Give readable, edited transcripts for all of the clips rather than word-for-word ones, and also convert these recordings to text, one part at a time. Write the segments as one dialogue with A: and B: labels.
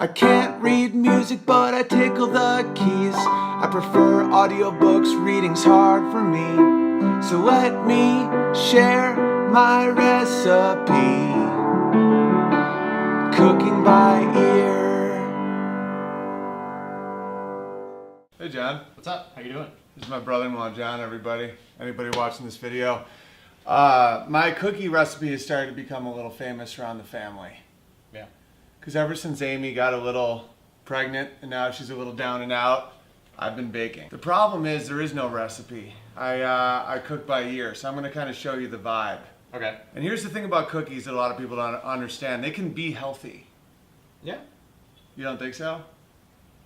A: I can't read music, but I tickle the keys. I prefer audiobooks, reading's hard for me. So let me share my recipe. Cooking by ear. Hey John.
B: What's up? How you doing?
A: This is my brother-in-law John, everybody. Anybody watching this video. My cookie recipe has started to become a little famous around the family.
B: Yeah.
A: Because ever since Amy got a little pregnant and now she's a little down and out, I've been baking. The problem is there is no recipe. I cook by ear, so I'm going to kind of show you the vibe.
B: Okay.
A: And here's the thing about cookies that a lot of people don't understand. They can be healthy.
B: Yeah.
A: You don't think so?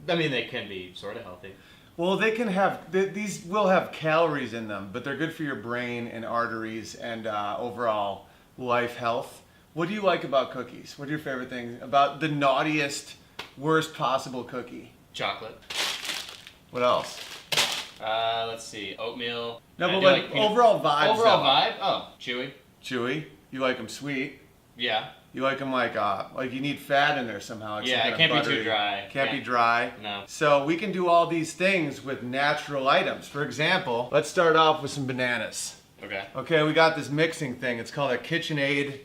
B: I mean, they can be sort of healthy.
A: Well, they can have, these will have calories in them, but they're good for your brain and arteries and overall life health. What do you like about cookies? What are your favorite things about the naughtiest, worst possible cookie?
B: Chocolate.
A: What else?
B: Let's see. Oatmeal.
A: No,
B: I
A: but
B: do
A: like overall vibes.
B: Overall vibe? Oh, chewy.
A: Chewy. You like them sweet.
B: Yeah.
A: You like them like you need fat in there somehow.
B: Yeah, it can't be too dry.
A: Can't be dry.
B: No.
A: So we can do all these things with natural items. For example, let's start off with some bananas.
B: Okay.
A: Okay, we got this mixing thing. It's called a KitchenAid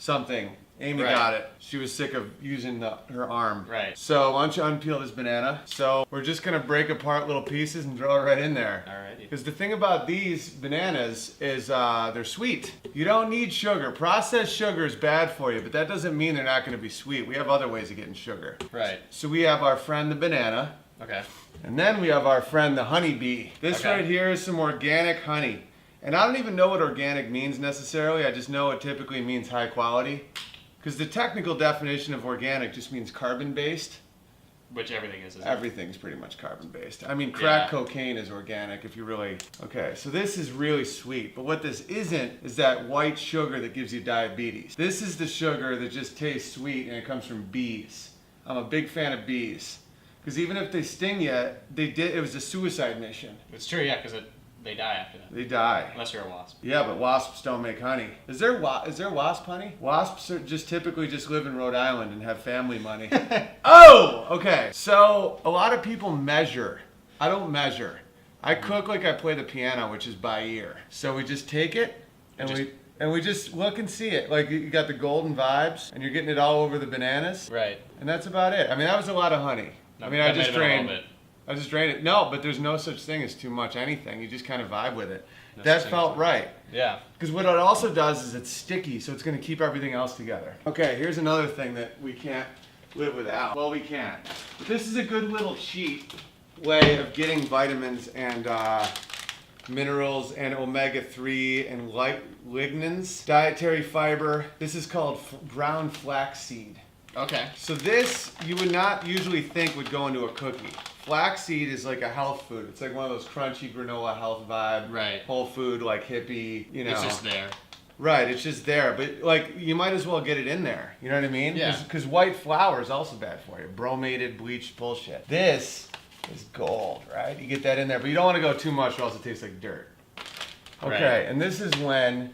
A: something. Amy got it. She was sick of using her arm.
B: Right.
A: So why don't you unpeel this banana? So we're just gonna break apart little pieces and throw it right in there.
B: Alrighty.
A: Because the thing about these bananas is they're sweet. You don't need sugar. Processed sugar is bad for you, but that doesn't mean they're not gonna be sweet. We have other ways of getting sugar.
B: Right.
A: So we have our friend the banana.
B: Okay.
A: And then we have our friend the honeybee. This right here is some organic honey. And I don't even know what organic means necessarily. I just know it typically means high quality. Because the technical definition of organic just means carbon-based.
B: Which everything is, isn't it?
A: Everything's pretty much carbon-based. I mean, crack cocaine is organic if you really... Okay, so this is really sweet. But what this isn't is that white sugar that gives you diabetes. This is the sugar that just tastes sweet and it comes from bees. I'm a big fan of bees. Because even if they sting you, it was a suicide mission.
B: It's true, yeah, because they die after that.
A: They die.
B: Unless you're a wasp.
A: Yeah, but wasps don't make honey. Is there wasp honey? Wasps are typically just live in Rhode Island and have family money. Oh, okay. So a lot of people measure. I don't measure. I cook like I play the piano, which is by ear. So we just take it and we just look and see it. Like you got the golden vibes and you're getting it all over the bananas.
B: Right.
A: And that's about it. I mean, that was a lot of honey. I mean, I just drained it. No, but there's no such thing as too much anything. You just kind of vibe with it. That felt right. Yeah. Because what it also does is it's sticky, so it's going to keep everything else together. Okay, here's another thing that we can't live without. Well, we can. But this is a good little cheat way of getting vitamins and minerals and omega-3 and lignans, dietary fiber. This is called brown flaxseed.
B: Okay.
A: So this, you would not usually think would go into a cookie. Flaxseed is like a health food. It's like one of those crunchy granola health vibe.
B: Right.
A: Whole food, like hippie, you know.
B: It's just there.
A: Right, it's just there. But like, you might as well get it in there. You know what I mean?
B: Yeah.
A: Because white flour is also bad for you. Bromated, bleached bullshit. This is gold, right? You get that in there. But you don't want to go too much or else it tastes like dirt. Okay, and this is when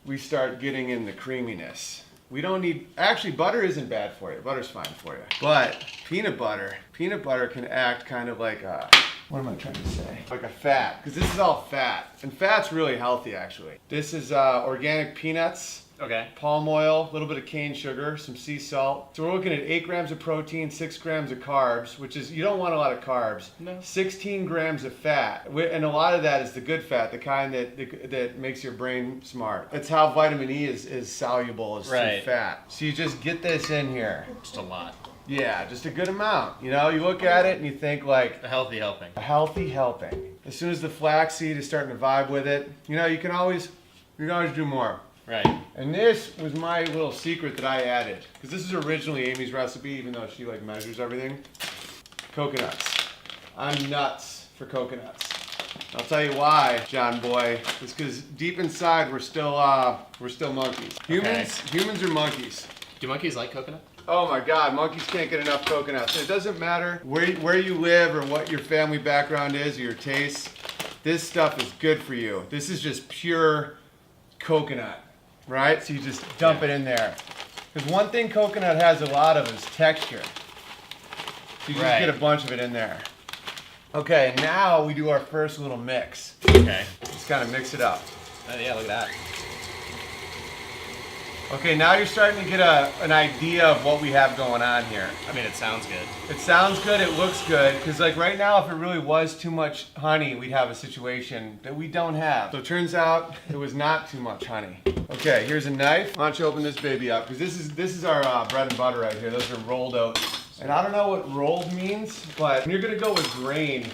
A: we start getting in the creaminess. We don't need, actually butter isn't bad for you. Butter's fine for you. But peanut butter can act kind of like a, what am I trying to say? Like a fat, because this is all fat. And fat's really healthy actually. This is organic peanuts.
B: Okay.
A: Palm oil, a little bit of cane sugar, some sea salt. So we're looking at 8 grams of protein, 6 grams of carbs, which is, you don't want a lot of carbs. No. 16 grams of fat. And a lot of that is the good fat, the kind that makes your brain smart. That's how vitamin E is soluble, is through fat. So you just get this in here.
B: Just a lot.
A: Yeah, just a good amount. You know, you look at it and you think like...
B: A healthy helping.
A: A healthy helping. As soon as the flaxseed is starting to vibe with it, you know, you can always do more.
B: Right.
A: And this was my little secret that I added. Because this is originally Amy's recipe, even though she like measures everything. Coconuts. I'm nuts for coconuts. I'll tell you why, John boy. It's because deep inside we're still monkeys. Humans are monkeys.
B: Do monkeys like coconut?
A: Oh my God, monkeys can't get enough coconuts. It doesn't matter where you live or what your family background is or your tastes. This stuff is good for you. This is just pure coconut. Right? So you just dump it in there. Because one thing coconut has a lot of is texture. So you just get a bunch of it in there. Okay, now we do our first little mix.
B: Okay.
A: Just kind of mix it up.
B: Oh, yeah, look at that.
A: Okay, now you're starting to get an idea of what we have going on here.
B: I mean, it sounds good.
A: It sounds good, it looks good, because like right now, if it really was too much honey, we'd have a situation that we don't have. So it turns out it was not too much honey. Okay, here's a knife. Why don't you open this baby up, because this is our bread and butter right here. Those are rolled oats. And I don't know what rolled means, but when you're gonna go with grain,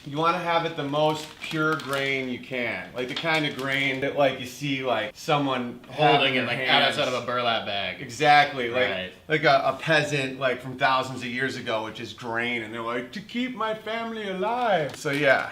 A: you want to have it the most pure grain you can, like the kind of grain that like you see like someone
B: holding it like outside of a burlap bag.
A: Exactly, like a peasant like from thousands of years ago with just grain, and they're like, to keep my family alive. So yeah,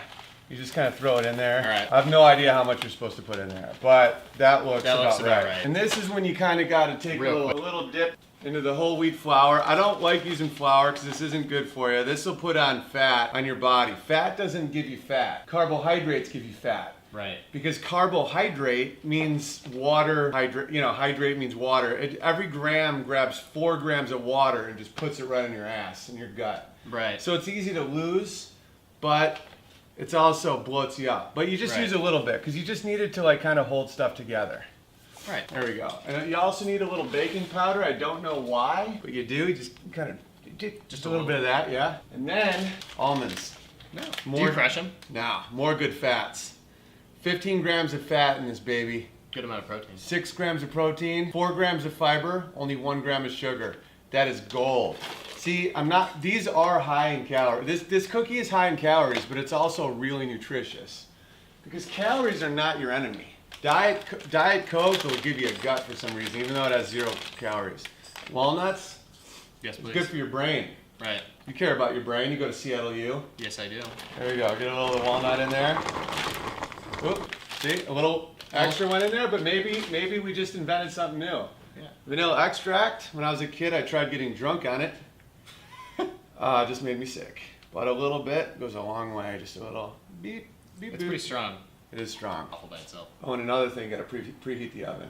A: you just kind of throw it in there.
B: All right.
A: I have no idea how much you're supposed to put in there, but that looks about
B: right.
A: And this is when you kind of got to take a little dip into the whole wheat flour. I don't like using flour because this isn't good for you. This will put on fat on your body. Fat doesn't give you fat. Carbohydrates give you fat.
B: Right.
A: Because carbohydrate means water, hydrate means water. Every gram grabs 4 grams of water and just puts it right in your ass, in your gut.
B: Right.
A: So it's easy to lose, but it's also bloats you up. But you just use a little bit because you just need it to like kind of hold stuff together.
B: Right.
A: There we go. And you also need a little baking powder. I don't know why, but you do. You just kind of, just a little bit of that, yeah. And then almonds.
B: No. Do you crush them?
A: Nah, more good fats. 15 grams of fat in this baby.
B: Good amount of protein.
A: 6 grams of protein, 4 grams of fiber, only 1 gram of sugar. That is gold. See, these are high in calories. This cookie is high in calories, but it's also really nutritious. Because calories are not your enemy. Diet Coke will give you a gut for some reason, even though it has 0 calories. Walnuts?
B: Yes, please.
A: Good for your brain.
B: Right.
A: You care about your brain. You go to Seattle U.
B: Yes, I do.
A: There we go. Get a little walnut in there. Oop, see, a little extra went in there, but maybe we just invented something new.
B: Yeah.
A: Vanilla extract. When I was a kid, I tried getting drunk on it. Just made me sick. But a little bit goes a long way. Just a little beep, beep,
B: It's
A: boop.
B: pretty strong.
A: It is strong.
B: All by itself.
A: Oh, and another thing, you gotta preheat the oven.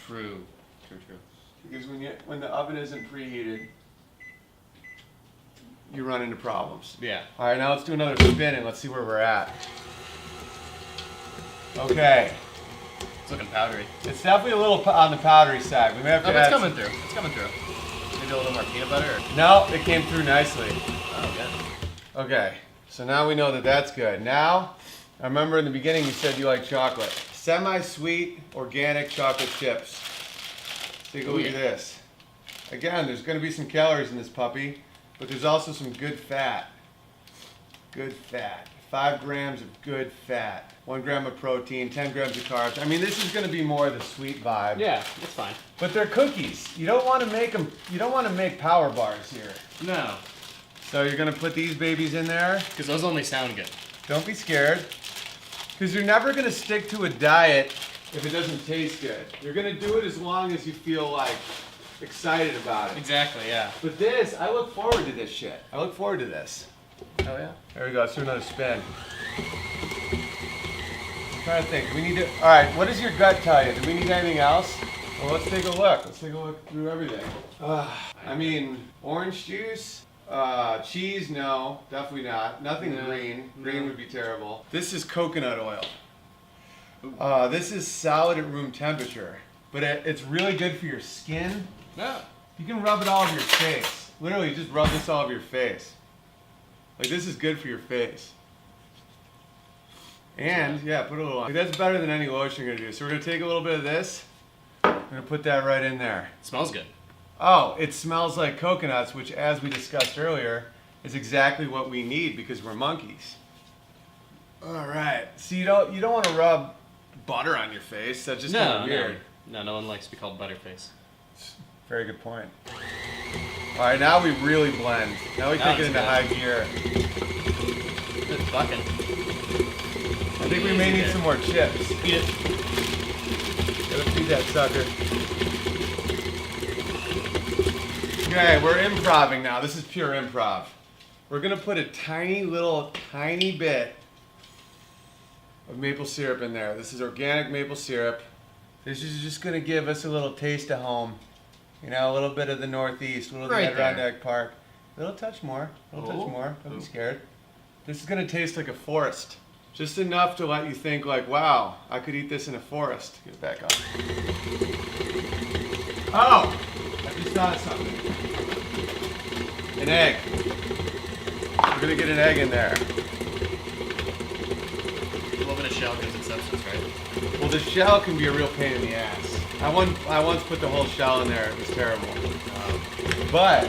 B: True.
A: Because when the oven isn't preheated, you run into problems.
B: Yeah.
A: All right, now let's do another spin and let's see where we're at. Okay.
B: It's looking powdery.
A: It's definitely a little on the powdery side. We may have to add
B: it's coming through. It's coming through. Maybe a little more peanut butter? Or...
A: No, it came through nicely.
B: Oh, good.
A: Okay, so now we know that that's good. Now, I remember in the beginning you said you like chocolate. Semi-sweet, organic chocolate chips. Take a look at this. Again, there's going to be some calories in this puppy, but there's also some good fat. Good fat. 5 grams of good fat. 1 gram of protein, 10 grams of carbs. I mean, this is going to be more of the sweet vibe.
B: Yeah, that's fine.
A: But they're cookies. You don't want to make them. You don't want to make power bars here.
B: No.
A: So you're going to put these babies in there.
B: Because those only sound good.
A: Don't be scared. Because you're never going to stick to a diet if it doesn't taste good. You're going to do it as long as you feel like excited about it.
B: Exactly, yeah.
A: But this, I look forward to this shit. I look forward to this.
B: Oh, yeah.
A: There we go. Let's do another spin. I'm trying to think. We need to. All right. What does your gut tell you? Do we need anything else? Well, let's take a look. Let's take a look through everything. I mean, orange juice. Cheese, no, definitely not. Nothing green. Green would be terrible. This is coconut oil. This is solid at room temperature, but it's really good for your skin.
B: No.
A: You can rub it all over your face. Literally, just rub this all over your face. Like, this is good for your face. And, yeah, put a little on. Like, that's better than any lotion you're going to do. So we're going to take a little bit of this. I'm going to put that right in there.
B: It smells good. Oh,
A: it smells like coconuts, which, as we discussed earlier, is exactly what we need because we're monkeys. All right. So you don't want to rub butter on your face. That's just kind of weird.
B: No one likes to be called Butterface.
A: Very good point. All right, now we really blend. Now we take it into high gear.
B: It's bucking.
A: I think we may need some more chips.
B: Eat it.
A: Gotta feed that sucker. Okay, we're improving now. This is pure improv. We're gonna put a tiny bit of maple syrup in there. This is organic maple syrup. This is just gonna give us a little taste of home. You know, a little bit of the Northeast, a little bit of Adirondack Park. Little touch more. Little touch more. Don't be scared. This is gonna taste like a forest. Just enough to let you think like, wow, I could eat this in a forest. Get it back on. Oh! I just thought of something. An egg. We're gonna get an egg in there.
B: A little bit of shell gives it substance, right?
A: Well, the shell can be a real pain in the ass. I once put the whole shell in there. It was terrible. But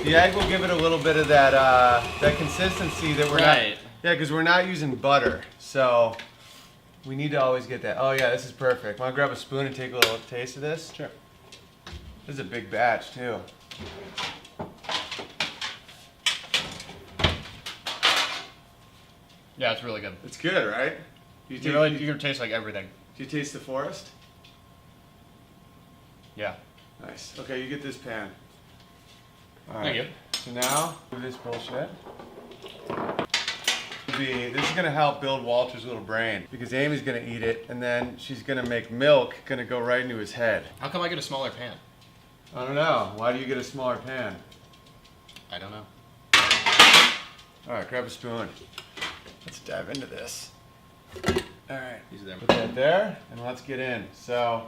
A: the egg will give it a little bit of that consistency that we're not. Yeah, because we're not using butter, so we need to always get that. Oh yeah, this is perfect. Want to grab a spoon and take a little taste of this?
B: Sure.
A: This is a big batch too.
B: Yeah, it's really good.
A: It's good, right?
B: You can taste like everything.
A: Do you taste the forest?
B: Yeah.
A: Nice. Okay, you get this pan. All right.
B: Thank you.
A: So now, do this bullshit. This is gonna help build Walter's little brain because Amy's gonna eat it and then she's gonna make milk gonna go right into his head.
B: How come I get a smaller pan?
A: I don't know. Why do you get a smaller pan?
B: I don't know.
A: All right, grab a spoon. Let's dive into this. All right, put that there and let's get in. So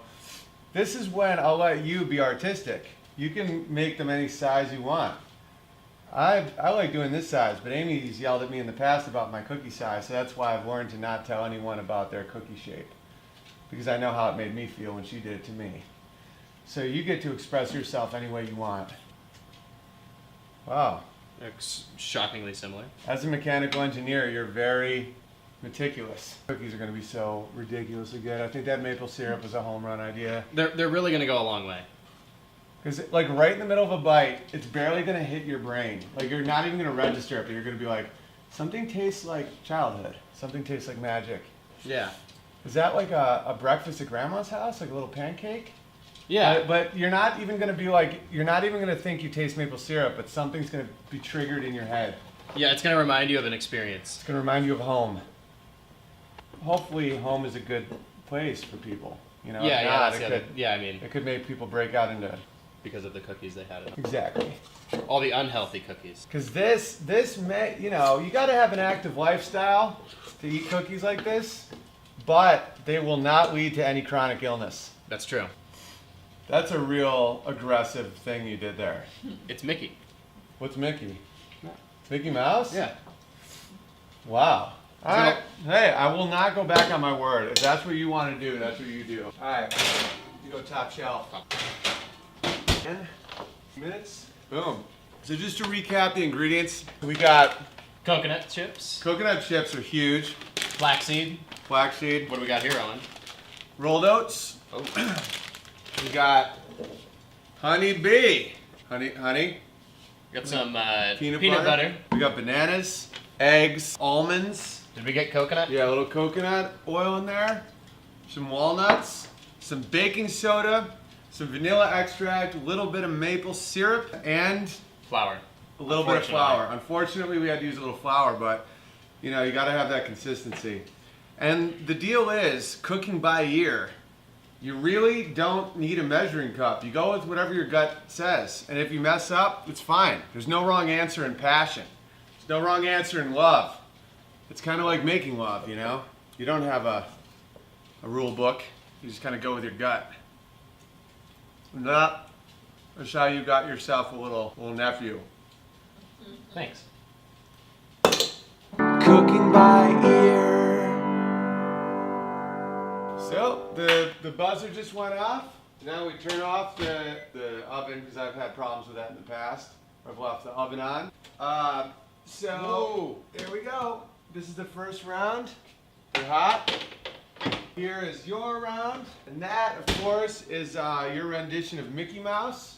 A: this is when I'll let you be artistic. You can make them any size you want. I like doing this size, but Amy's yelled at me in the past about my cookie size, so that's why I've learned to not tell anyone about their cookie shape. Because I know how it made me feel when she did it to me. So you get to express yourself any way you want. Wow.
B: It's shockingly similar.
A: As a mechanical engineer, you're very meticulous. Cookies are going to be so ridiculously good. I think that maple syrup was a home run idea.
B: They're really going to go a long way.
A: Because like right in the middle of a bite, it's barely going to hit your brain. Like you're not even going to register it, but you're going to be like, something tastes like childhood. Something tastes like magic.
B: Yeah.
A: Is that like a breakfast at grandma's house? Like a little pancake?
B: Yeah.
A: But you're not even going to be like, you're not even going to think you taste maple syrup, but something's going to be triggered in your head.
B: Yeah, it's going to remind you of an experience.
A: It's going to remind you of home. Hopefully home is a good place for people. You know,
B: it
A: could make people break out into...
B: Because of the cookies they had at home.
A: Exactly.
B: All the unhealthy cookies.
A: Because you got to have an active lifestyle to eat cookies like this, but they will not lead to any chronic illness.
B: That's true.
A: That's a real aggressive thing you did there.
B: It's Mickey.
A: What's Mickey? Mickey Mouse?
B: Yeah.
A: Wow. All right. Hey, I will not go back on my word. If that's what you want to do, that's what you do. All right. You go top shelf. 10 minutes. Boom. So just to recap the ingredients, we got
B: coconut chips.
A: Coconut chips are huge.
B: Flaxseed.
A: Flaxseed.
B: What do we got here, Owen?
A: Rolled oats. Oh. We got honey bee. Honey.
B: We got some peanut
A: butter. We got bananas, eggs, almonds.
B: Did we get coconut?
A: Yeah, a little coconut oil in there. Some walnuts, some baking soda, some vanilla extract, a little bit of maple syrup, and
B: flour.
A: A little bit of flour. Unfortunately, we had to use a little flour, but you know, you got to have that consistency. And the deal is, cooking by ear, you really don't need a measuring cup. You go with whatever your gut says. And if you mess up, it's fine. There's no wrong answer in passion. There's no wrong answer in love. It's kind of like making love, you know? You don't have a rule book. You just kind of go with your gut. And that's how you got yourself a little nephew.
B: Thanks.
A: Cooking by ear. So the buzzer just went off. Now we turn off the oven because I've had problems with that in the past. I've left the oven on. So there we go. This is the first round. They're hot. Here is your round. And that, of course, is your rendition of Mickey Mouse.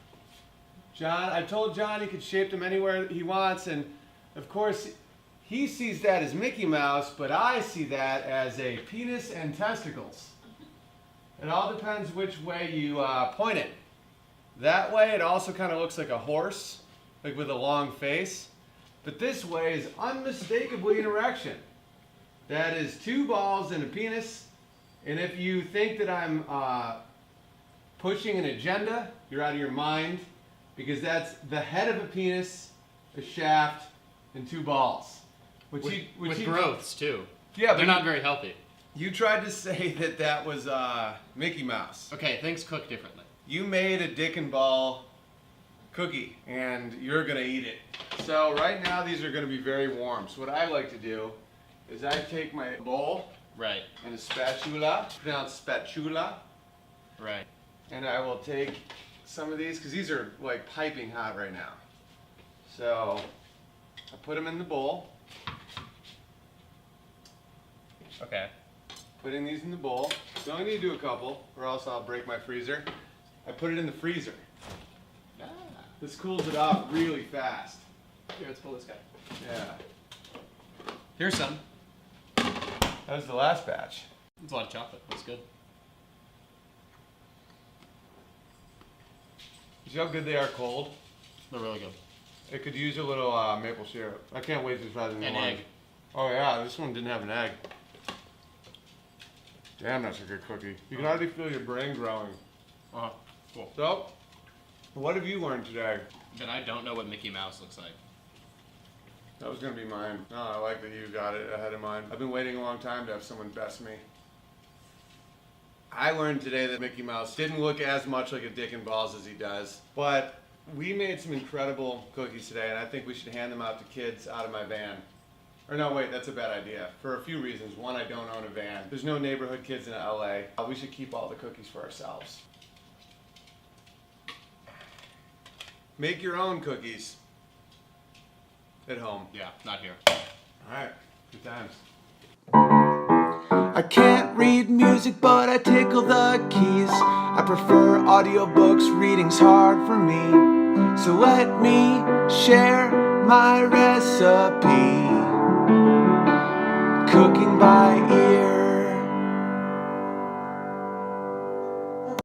A: John, I told John he could shape them anywhere he wants, and of course, he sees that as Mickey Mouse, but I see that as a penis and testicles. It all depends which way you point it. That way, it also kind of looks like a horse, like with a long face. But this way is unmistakably an erection. That is 2 balls and a penis. And if you think that I'm pushing an agenda, you're out of your mind. because that's the head of a penis, a shaft, and 2 balls.
B: With growths too.
A: Yeah,
B: they're not very healthy.
A: You tried to say that was Mickey Mouse.
B: Okay, things cook differently.
A: You made a dick and ball cookie, and you're gonna eat it. So right now these are gonna be very warm. So what I like to do is I take my bowl
B: Right.
A: and a spatula, pronounced spatula.
B: Right.
A: And I will take some of these, because these are like piping hot right now. So I put them in the bowl.
B: Okay.
A: Putting these in the bowl. So I need to do a couple, or else I'll break my freezer. I put it in the freezer.
B: Ah.
A: This cools it off really fast.
B: Here, let's pull this guy.
A: Yeah.
B: Here's some.
A: That was the last batch.
B: It's a lot of chocolate. That's good.
A: You see how good they are cold?
B: They're really good.
A: It could use a little maple syrup. I can't wait to try the new
B: An
A: one.
B: egg.
A: Oh yeah, this one didn't have an egg. Damn, that's a good cookie. You can already feel your brain growing.
B: Uh-huh. Cool.
A: So, what have you learned today?
B: Then I don't know what Mickey Mouse looks like.
A: That was gonna be mine. No, I like that you got it ahead of mine. I've been waiting a long time to have someone best me. I learned today that Mickey Mouse didn't look as much like a dick and balls as he does, but we made some incredible cookies today, and I think we should hand them out to kids out of my van. Or no, wait, that's a bad idea. For a few reasons. One, I don't own a van. There's no neighborhood kids in LA. We should keep all the cookies for ourselves. Make your own cookies at home.
B: Yeah, not here.
A: Alright, good times.
C: I can't read music, but I tickle the keys. I prefer audiobooks, reading's hard for me. So let me share my recipe. Cooking by ear.